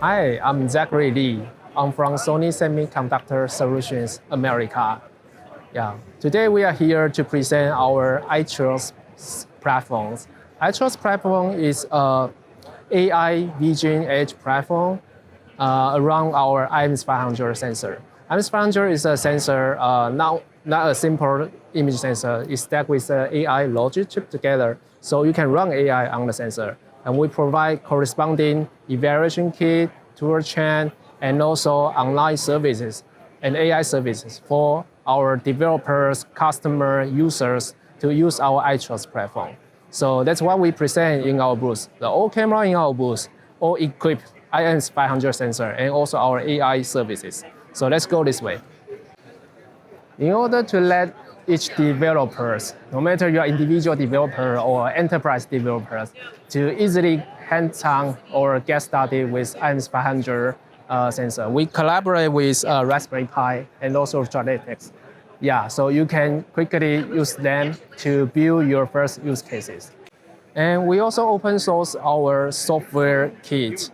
Hi, I'm Zachary Li. I'm from Sony Semiconductor Solutions America. Today we are here to present our AITRIOS platforms. AITRIOS platform is a AI vision edge platform around our IMS500 sensor. IMS500 is a sensor, not a simple image sensor. It's stacked with an AI logic chip together, so you can run AI on the sensor. And we provide corresponding evaluation kit, tool chain, and also online services and AI services for our developers, customer, users to use our AITRIOS platform. So that's what we present in our booth. The all camera in our booth, all equipped IMS500 sensor, and also our AI services. So let's go this way. In order to let each developers, no matter you're individual developer or enterprise developers, to easily hands-on or get started with IMS500 sensor, we collaborate with Raspberry Pi and also Strategics. So you can quickly use them to build your first use cases. And we also open source our software kit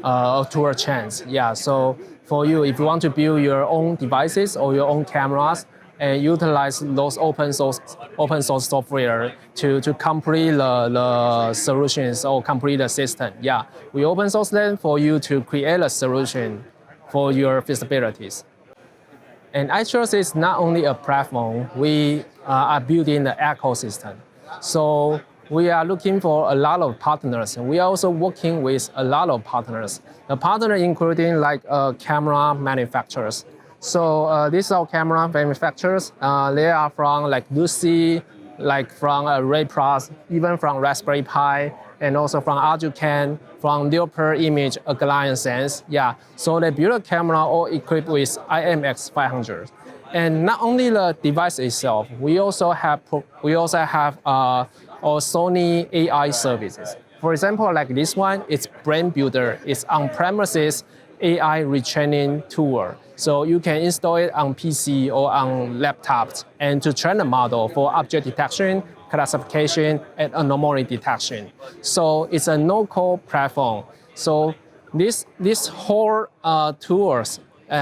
tool chains. So for you, if you want to build your own devices or your own cameras and utilize those open source software to complete the solutions or complete the system, we open source them for you to create a solution for your feasibilities. And AITRIOS is not only a platform, we are building the ecosystem. So we are looking for a lot of partners. We are also working with a lot of partners. The partners including like camera manufacturers. So these are camera manufacturers. They are from like Lucy, like from Ray Plus, even from Raspberry Pi, and also from Arducan, from Leopard Image, Agalion Sense. So they build a camera all equipped with IMX500. And not only the device itself, we also have our Sony AI services. For example, like this one, it's Brain Builder. It's on-premises AI retraining tool. So you can install it on PC or on laptops and to train a model for object detection, classification, and anomaly detection. So it's a no-code platform. So this whole tools,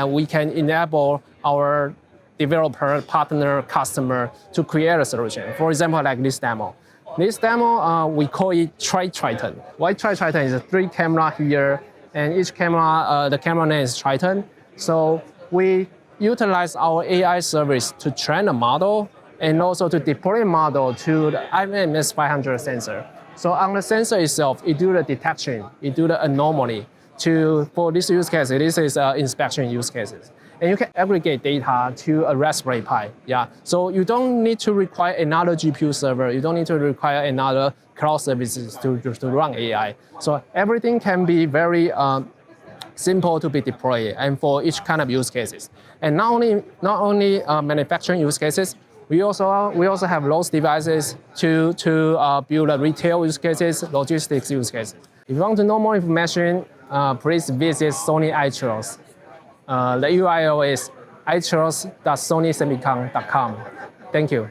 we can enable our developer, partner, customer to create a solution. For example, like this demo. This demo, we call it Triton. Why Triton is 3 camera here, and each camera, the camera name is Triton. So we utilize our AI service to train a model and also to deploy a model to the IMS500 sensor. So on the sensor itself, it do the detection, it do the anomaly. For this use case, this is inspection use cases. And you can aggregate data to a Raspberry Pi. So you don't need to require another GPU server. You don't need to require another cloud services to run AI. So everything can be very simple to be deployed and for each kind of use cases. And not only manufacturing use cases, we also have those devices to build retail use cases, logistics use cases. If you want to know more information, please visit Sony AITRIOS. The URL is aitrios.sonysemiconductor.com. Thank you.